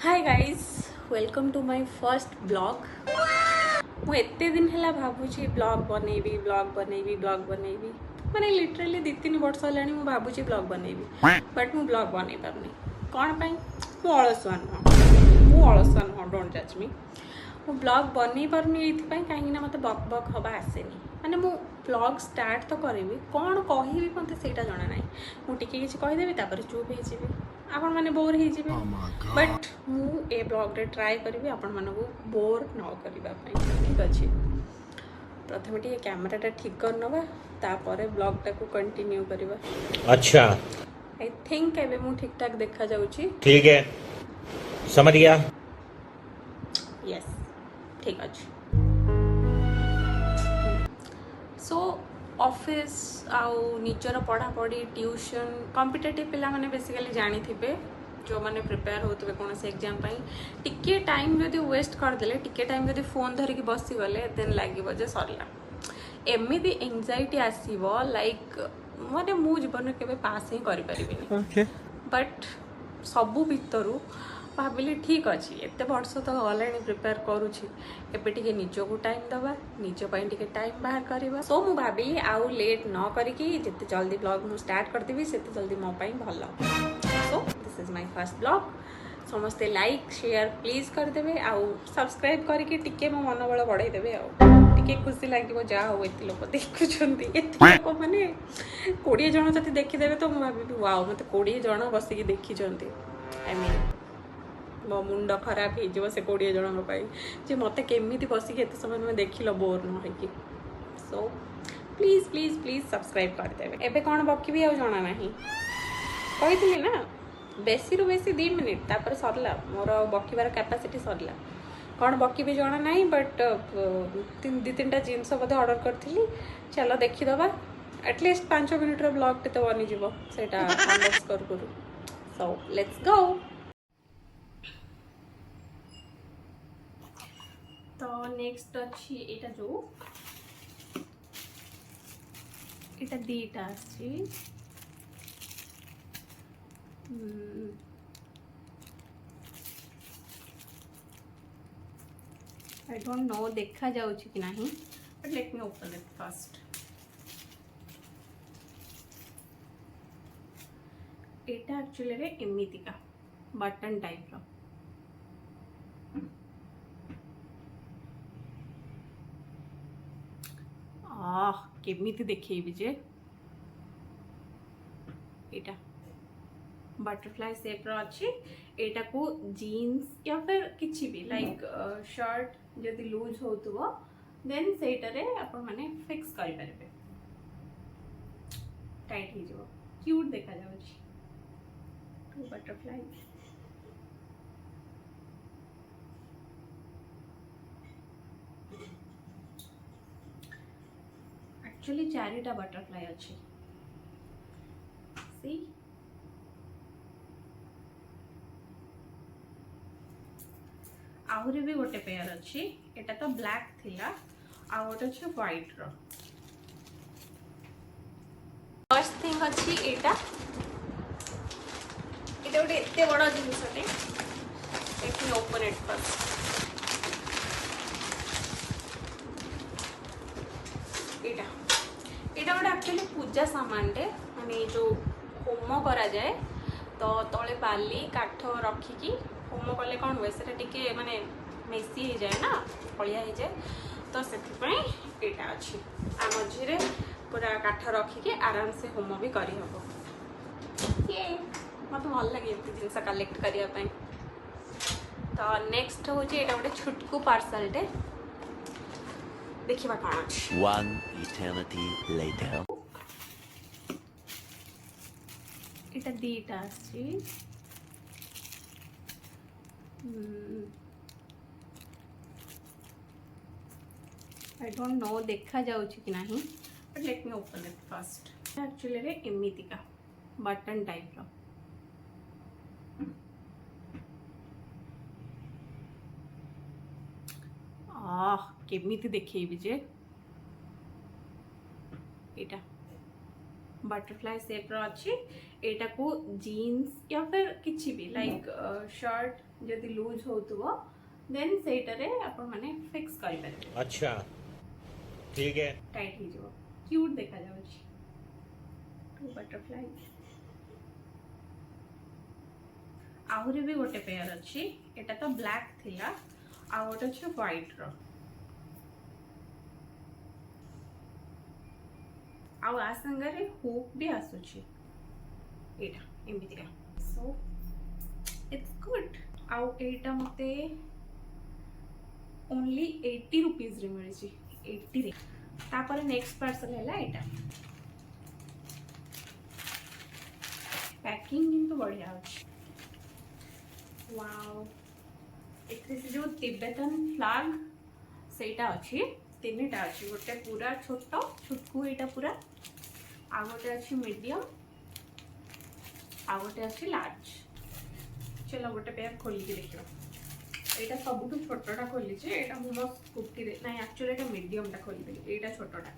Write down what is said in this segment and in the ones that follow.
Hi guys welcome to my first blog. मु एते दिन है भावुची ब्लॉग बनैबी माने लिटरली 2-3 वर्ष है मु भावुची ब्लॉग बनैबी बट मु ब्लॉग बनै पारनी कौन पाई मु अलसुआ नुह डोंट जज मी। मु ब्लॉग बनै पारनी एथि कहीं मत बक बक हवा आसेनी माने मु ब्लॉग स्टार्ट तो करी कौन कहि मत सेटा जना ना मु टिके किछि कहिदेबी तापर चुप हो जीवी आपण माने बोर हो जीवे बट मु ए ब्लॉग रे ट्राई करी आपण मानकु बोर न करबा पई ठीक अछि। प्रथम टी कैमराटा ठीक कर नवा तापर ब्लॉग टाकू कंटिन्यू करबा। अच्छा आई थिंक एबे मु ठीक ठाक देखा जाउची। ठीक है समझ गया। यस ठीक अछि। सो ऑफिस आउ निजर पढ़ापढ़ी ट्यूशन कॉम्पिटिटिव पिला माने बेसिकली जानी थिबे जो माने प्रिपेयर होते कौन से एग्जाम टिके टाइम जदि वेस्ट करदे टिके टाइम जदि फोन धरिकी बसी गले देन लगे जे सरला एमती एंजाइटी आसीबो लाइक माने मु जीवन में केबे पास ही करि परिबिनी बट सबु भितरु भाविली ठीक अच्छी एत वर्ष तो गला प्रिपेयर करुँची एबे टिके निजको टाइम दबा निज ପାଇଁ टिके टाइम बाहर करवा। सो मु भाविली आउ लेट न करिकी जिते जल्दी ब्लॉग मु स्टार्ट करदेवी सेते जल्दी मो ପାଇଁ भल। So this is my first blog समस्ते लाइक शेयर प्लीज करदेवे आउ सब्सक्राइब करके टिके मो मनोबल बढ़ाई देवे आउ टिके खुशी लगे जा हो एत लोक देखुंत एत लोक मैंने 20 जन जब देखीदेवे तो मुझे भावी वाओ मत 20 जन बसिक देखी आई मीन मो मुंड खराब हो से 20 जन जे मत केमी बसिक एत समय में देख लो बोर न हो। So please please please subscribe करदेवे। एबे कौन बकबी आ जाना ना कही ना बेसी रु बेसी 2 मिनिट तापर सरला मोर बकिबार कैपेसिटी सरला कौन बकबी जाना ना बट 2-3टा जिनस बोधे ऑर्डर करी चलो देखीदबा एटलिस्ट 5 मिनिट्र ब्लॉग तो बनीज से अनबॉक्स करू। So let's go. तो नेक्स्ट अच्छी एटा जो एटा दीटा आछि आई डोंट नो देखा जाउछि कि नहीं but let me open it first. Etah actually रे एमितिका बटन टाइप रो केमिति देखिए जे एटा बटरफ्लाई शेप रो अच्छी एटा को जीन्स या फिर किछि भी लाइक शर्ट जदि लूज होतुबो देन सेटारे आपण माने फिक्स करि परबे टाइट हो जबो क्यूट देखा जाउछि टू बटरफ्लाई। एक्चुअली 4टा बटरफ्लाई अच्छी सी आहरी भी गोटे पेयर अच्छी एटा तो ब्लैक थिला आ गोटे अच्छे व्हाइट रो। फर्स्ट थिंग अच्छी एटा गोटे एते बड़ जिनसटे let me open it first. एटा एटा गोटे एक्चुअली पूजा सामान टे माने जो होम करा जाए तो तले बाली काठ रखिकी होम कले कौन हुए से टिके माने मेसी हो जाए ना फलिया हो जाए तो से एटा अच्छी आ मझे पूरा काठ रखिकी आराम से होम भी करी हबो ये मत भल लगे एमती जिनस कलेक्ट करने। तो नेक्स्ट हूँ एटा गोटे छुटकू पार्सल टे देखिबा कौन अच्छी। One eternity later. एटा दीटा आछि आई डोंट नो देखा जाउछि कि नहीं but let me open it first. Actually रे एमितिका बटन टाइप रो केमिति देखिए जे एटा बटरफ्लाई शेप रो अच्छी एटा को जीन्स या फिर किछि भी लाइक शर्ट जदि लूज होतुबो देन सेटारे आपण माने फिक्स करि परबे। अच्छा ठीक है। टाइट ही जो क्यूट देखा जाउछि। टू बटरफ्लाई आहुरी भी गोटे पेयर अच्छी। एटा तो ब्लैक थिला आ गोटे छ व्हाइट रो आ संगरे हुक भी आसुछि एटा एमितिका सो इट्स गुड आ एटा मते ओनली 80 रुपीस रे मिलछि 80 रे। तापर नेक्स्ट पार्सल हैला एटा पैकिंग किंतु बढ़िया अछि। वाओ एथे से जो तिब्बतन फ्लैग सेटा अछि तीनटा अछि गोटे पूरा छोटो छुटकू एटा पूरा आ गोटे अछि मीडियम आ गोटे अछि लार्ज। चलो गोटे पेयर खोली के देखियो। एटा सबुठु छोटटा खोली छे एटा मो स्कूटी रे नाही एक्चुअली एटा मीडियम टा खोली देली एटा छोटटा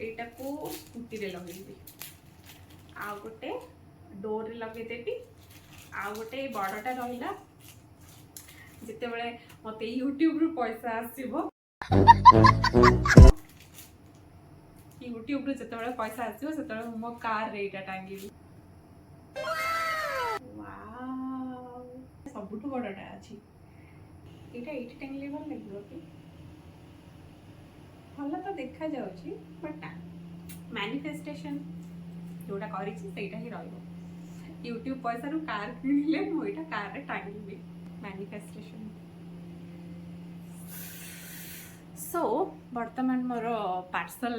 एटा को स्कूटी रे लगे दी आ गोटे डोर रे लगे देबी आ गोटे बड़टा रहिला जिते बळे मते YouTube रु पैसा आसीबो YouTube रु जते बळे पैसा आसीबो सेते बळे मो कार रे एटा टांगीबी। वाओ सबुठु बड़टा अछि एटा एठी टांगले भल लागबो कि भल तो देखा जाउची बट मैनिफेस्टेशन जोटा करी छी सेटा ही रहइबो। YouTube पैसा रु कार किनले मो एटा कार रे टांगीबी मैनिफेस्टेशन। सो वर्तमान मोर पार्सल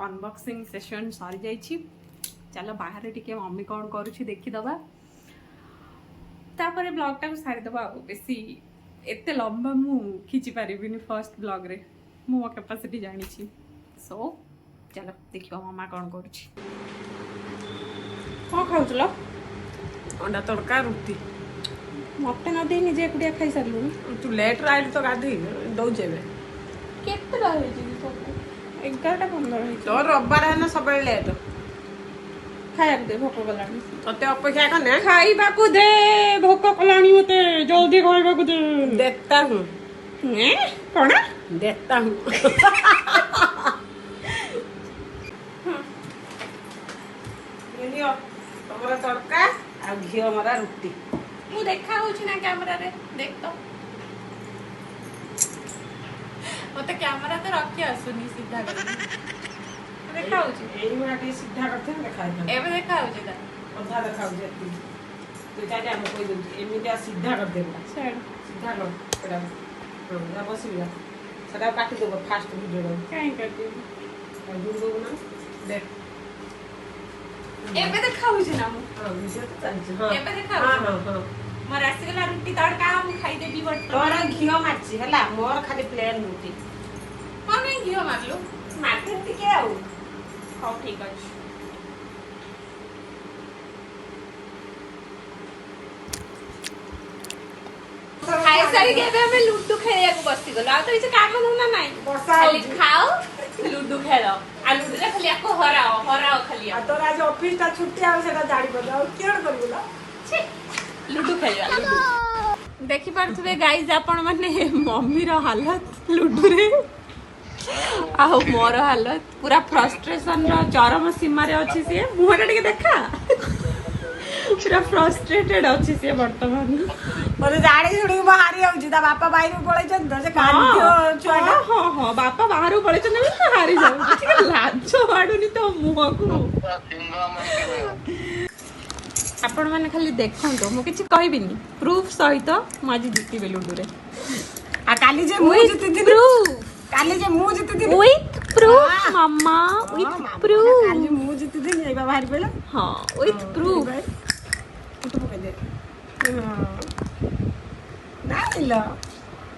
अनबॉक्सिंग सेशन सरी जाइछि। चलो बाहर टिके मम्मी कौन करुछि देखि दबा तापर ब्लॉग टा सारी दबा। बेसी एते लंबा मु खिची पारिबिनी फर्स्ट ब्लॉग रे मु कैपेसिटी जानी छी। सो चलो देखियो मम्मा कौन करुछि। कौन खाउछलो अंडा तड़का रुटी मते न दे निजे एकुडिया खाई सारलु तू लेट रे आइल तो गाधी दौ जेबे केते रहे जी सब 11:15 है तो रविवार है ना सब लेट खाया दे भोक गलानी तते अपेक्षा कने खाइबा को दे भोक कलानी मते जल्दी खाइबा को दे देखता हूं ए कोन देखता हूं तमरा तड़का आ घी मरा रुटी मु देखा होछि ना कैमरा रे देख तो मते कैमरा तो रखी आसुनी सीधा कर देखा होछि एई माटी सीधा करथे देखा दे एबे देखा होछि ता अधा देखा होछि तू चाचा हम कोई दे एमितिया सीधा कर दे छेड़ सीधा कर एडा ना बसिया सदा काटी देबो फास्ट वीडियो रो काई कर दी दूर दूर ना देख एबे देखा होछि ना मु हां वीडियो तो चलछि हां एबे देखा हां होछि हां हां मोर आसीगला रुटी तड़का हम खाई देबी बट तोरा घियो मारछि हला मोर खाली प्लेन रुटी माने घियो मारलो मारते टिके आउ हां ठीक अछि खाई सारी के हमें लूडो खेलिया को बस्ती गलो आ तो इसे काम धंधा नाही खाली खाओ लूडो खेलो आ लूडो रे खाली को हराओ खाली आ तोरा आज ऑफिस ता छुट्टी आउ सेटा जाडी पड़ जाउ केड़ करबुला छी लूडो खेलिया लूडो देखि परथबे गाइस आपण माने मम्मी रो हालत लूडो रे आ मोर हालत पूरा फ्रस्ट्रेशन रो चरम सीमा रे अछि से मुहरा टिके देखा पूरा फ्रस्ट्रेटेड अछि से वर्तमान मोरे जाडी छुडी बाहरी आउची ता बापा बाहिर पळै छन त से कांदियो छुआटा हां हां बापा बाहर पळै छन तो हारी जाउ ठीक लाज वाडुनी तो मुह को आपण माने खाली देखंतो मु किछि कहबिनी प्रूफ सहित माजी जीती बे लूडो रे आ काली जे मु जिति दिन प्रूफ काली जे मु जिति दिन विथ प्रूफ मम्मा विथ प्रूफ काली मु जिति दिन एबा बाहर पेला हां विथ प्रूफ पुटु पके दे ना इला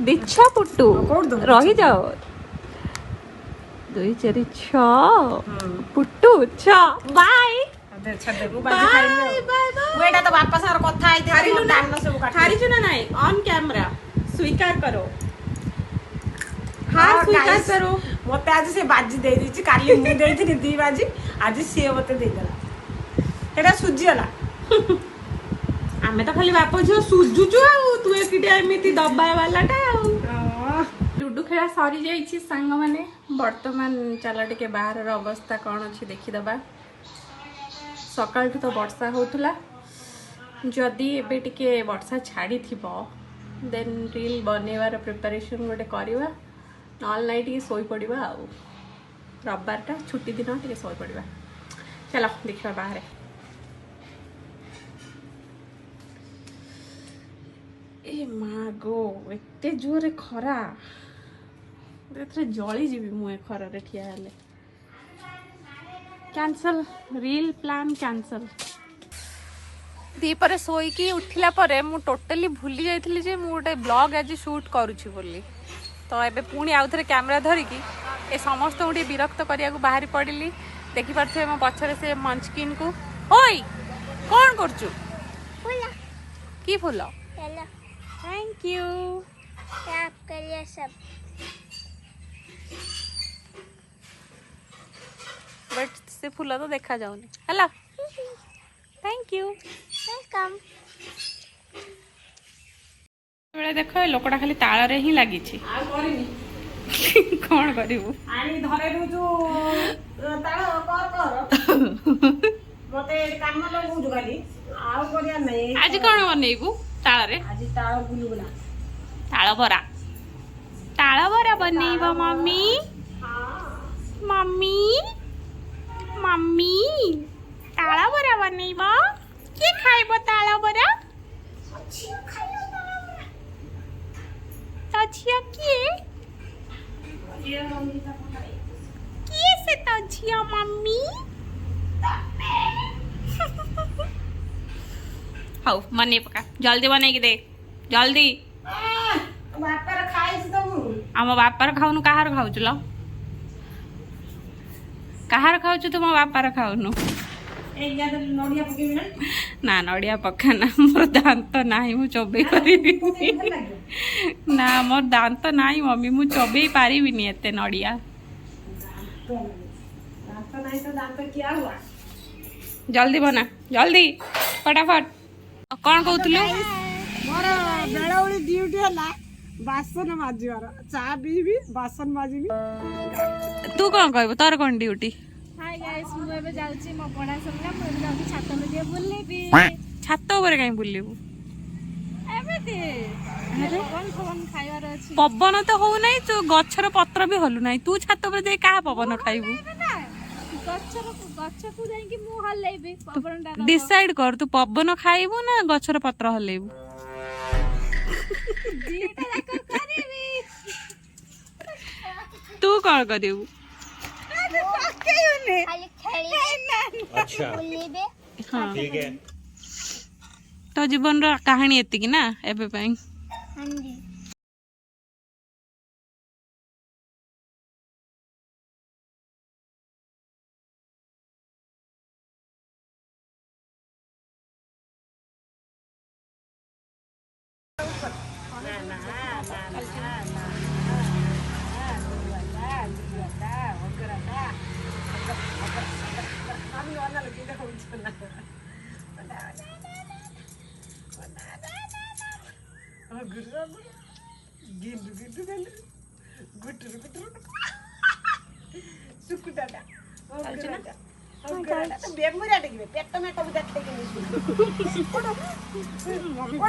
दिच्छा पुट्टू कोड दो रही जाओ 2 4 6 पुट्टू 6 बाय दे छदे को बाजी खाइले बाय वेटा तो वापस और कथा आइ दे दान सब काट हारी छु ना नहीं ऑन कैमरा स्वीकार करो हां स्वीकार करो मते आज से बाजी दे दी काली मु देथि 2 बाजी आज से मते दे देला एटा सुजी होला ଆମେ ତ ଖାଲି ବାପ ଝିଅ ସୁଜୁଛୁ ଆଉ ତୁ ଏକିଟିଆ ଏମିତି ଦବା ବାଲାଟା ଆଉ ଲୁଡୁ ଖେଳ ସରି ଯାଇଛି ସାଙ୍ଗମାନେ ବର୍ତ୍ତମାନ ଚାଲ ଟିକେ ବାହାରର ଅବସ୍ଥା କ'ଣ ଅଛି ଦେଖିଦେବା ସକାଳଠୁ ତ ବର୍ଷା ହେଉଥିଲା ଯଦି ଏବେ ଟିକେ ବର୍ଷା ଛାଡ଼ିଥିବ ଦେନ୍ ରିଲ୍ ବନେଇବାର ପ୍ରିପାରେସନ୍ ଗୋଟେ କରିବା ନହେଲେ ନାଇଁ ଟିକେ ଶୋଇପଡ଼ିବା ଆଉ ରବିବାରଟା ଛୁଟି ଦିନ ଟିକେ ଶୋଇପଡ଼ିବା ଚାଲ ଦେଖିବା ବାହାରେ ଏ ମା ଗୋ ଏତେ ଜୋରରେ ଖରା ଏଥିରେ ଜଳିଯିବି ମୁଁ ଏ ଖରାରେ ଠିଆ ହେଲେ କ୍ୟାନସଲ୍ ରିଲ୍ ପ୍ଲାନ୍ କ୍ୟାନସଲ୍ ଦ୍ୱିପରେ ଶୋଇକି ଉଠିଲା ପରେ ମୁଁ ଟୋଟାଲି ଭୁଲି ଯାଇଥିଲି ଯେ ମୁଁ ଗୋଟେ ବ୍ଲଗ୍ ଆଜି ସୁଟ୍ କରୁଛି ବୋଲି ତ ଏବେ ପୁଣି ଆଉ ଥରେ କ୍ୟାମେରା ଧରିକି ଏ ସମସ୍ତଙ୍କୁ ଟିକେ ବିରକ୍ତ କରିବାକୁ ବାହାରି ପଡ଼ିଲି ଦେଖିପାରୁଥିବେ ମୋ ପଛରେ ସେ ମଞ୍ଚକିନ୍କୁ ଓଇ କ'ଣ କରୁଛୁ କି ଫୁଲ थैंक यू आपके लिए सब बट से फूल तो देखा जाऊनी हला थैंक यू वेलकम बेले देख लोकटा खाली ताଳରେ ହିଁ ଲାଗିଛି ଆଉ କରିନି କ'ଣ କରିବୁ ଆଣି ଧରେଇ ଦଉଛୁ ତାଳ କର ମତେ କାମ ଲଗଉଛୁ ଖାଲି ଆଉ କରିବା ନାହିଁ ଆଜି କ'ଣ ବନେଇବୁ ତାଳରେ ଆଜି ତାଳ ବୁଲବୁଲା ତାଳ ବରା ବନେଇବ ମମ୍ମି ମମ୍ମି ମମ୍ମି ତାଳ ବରା ବନେଇବ କିଏ ଖାଇବ ତାଳ ବରା ତ ଝିଅ କିଏ କିଏ ସେ ତ ଝିଅ ମମ୍ମି ହଉ ବନେଇ ପକା ଜଲ୍ଦି ବନେଇକି ଦେ ଜଲ୍ଦି ବାପାର ଖାଇଛି ତ ମୁଁ ଆମ ବାପାର ଖାଉନୁ କାହାର ଖାଉଛୁ ଲ କାହାର ଖାଉଛୁ ତୁ ମୋ ବାପାର ଖାଉନୁ ଏଇ ଜାଗାରେ ନଡ଼ିଆ ପକେଇବି ନା ନା ନଡ଼ିଆ ପକା ନା ମୋର ଦାନ୍ତ ନାହିଁ ମୁଁ ଚୋବେଇ ପାରିବିନି ଭଲ ଲାଗିବ ନା ମୋର ଦାନ୍ତ ନାହିଁ ମମ୍ମି ମୁଁ ଚୋବେଇ ପାରିବିନି ଏତେ ନଡ଼ିଆ ଦାନ୍ତ ନାହିଁ ତ ଦାନ୍ତ କିଆ ହୁଆ ଜଲ୍ଦି ବନା ଜଲ୍ଦି ଫଟାଫଟ କ'ଣ କହୁଥିଲୁ ମୋର ବେଳଉଳି ଡ୍ୟୁଟି ହେଲା ବାସନ ମାଜିବାର ଚା ପିଇବି ବାସନ ମାଜିବି ତୁ କ'ଣ କହିବୁ ତୋର କ'ଣ ଡ୍ୟୁଟି हाय गाइस ମୁଁ ଏବେ ଯାଉଛି ମୋ ପଢା ସରିଲା ମୁଁ ଏବେ ଯାଉଛି ଛାତ ଉପରେ ବୁଲିବି ଛାତ ଉପରେ କାହିଁ ବୁଲିବୁ ଏମିତି ପବନ ଖାଇବାର ଅଛି ପବନ ତ ହଉନାହିଁ ତୁ ଗଛର ପତ୍ର ବି ହଲୁନାହିଁ ତୁ ଛାତ ଉପରେ ଯାଇ କାହା ପବନ ଖାଇବୁ ଗଛକୁ ଯାଇକି ମୁଁ ହଲେଇବି ପବନଟା ଡିସାଇଡ୍ କର ତୁ ପବନ ଖାଇବୁ ନା ଗଛର ପତ୍ର ହଲେଇବୁ ଦିଟା ଯାକ କରିବି ତୁ କ'ଣ କରିବୁ ଖାଲି ଖେଳିବି अच्छा ବୁଲିବି ହଁ ठीक है ତୋ ଜୀବନର କାହାଣୀ ଏତିକି ନା ଏବେ ପାଇଁ ହାଣ୍ଡି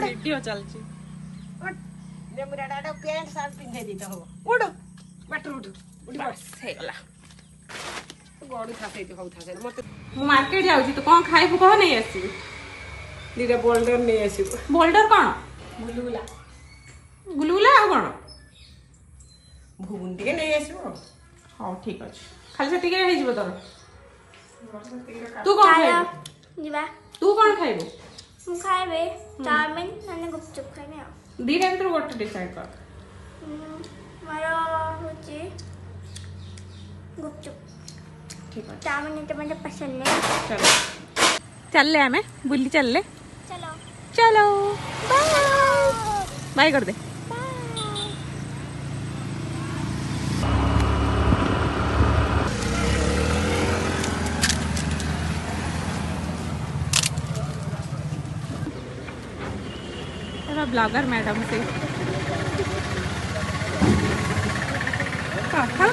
ଭିଡିଓ ଚାଲିଛି ପ୍ୟାଣ୍ଟ ସାର୍ଟ ପିନ୍ଧେଇ ଦେଇତ ହବ ଉଠୁ ବାଟରୁ ଉଠୁ ହେଇଗଲା ଗଡୁ ଥାସେଇ ହଉଥାସେ ମତେ ମୁଁ ମାର୍କେଟ ଯାଉଛି ତୁ କ'ଣ ଖାଇବୁ କହ ନେଇ ଆସିବି ଦିଟା ବୋଲ୍ଡର ନେଇ ଆସିବୁ ବୋଲ୍ଡର କ'ଣ ବୁଲୁବୁଲା ଗୁଲୁଗୁଲା ଆଉ କ'ଣ ଭୁବୁନି ଟିକେ ନେଇ ଆସିବୁ ହଉ ଠିକ୍ ଅଛି ଖାଲି ସେତିକିରେ ହେଇଯିବ ତୋର ତୁ କ'ଣ ଖାଇବୁ ଯିବା ତୁ କ'ଣ ଖାଇବୁ ମୁଁ ଖାଇବି ଚାଉମିନ ମାନେ ଗୁପଚୁପ ଖାଇବି ଆଉ ଦିଟା ଭିତରୁ ଗୋଟେ ଡିସାଇଡ୍ କର ମୋର ହଉଛି ଗୁପଚୁପ ଠିକ୍ ଅଛି चाउमीन तो मुझे पसंद नहीं चलो चल आमे बुली चल चलो चलो बाय बाय कर दे ब्लॉगर मैडम से। खाओ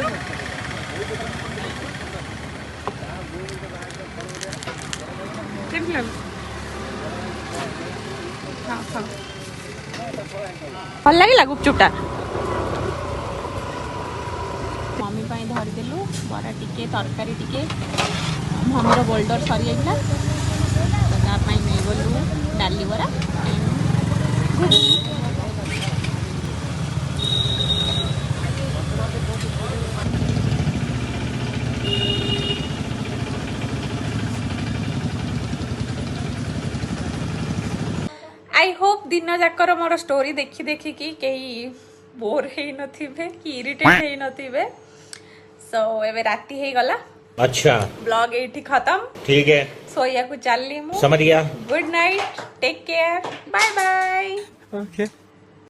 भल लगे गुपचुपटा मम्मी धरदेलु बरा टिके तरकारी टिके मम्मीर बोल्डर सरी जाइला नहीं गलु डाली बरा आई होप दिन जाकर मोर स्टोरी देखी देखी कि कहीं बोर है नथिबे कि इरिटेट है नथिबे। सो एबे राती हे गला। अच्छा ब्लॉग एठी खत्म। ठीक है सोया को चलली मु। समझ गया। Good night take care bye bye. Okay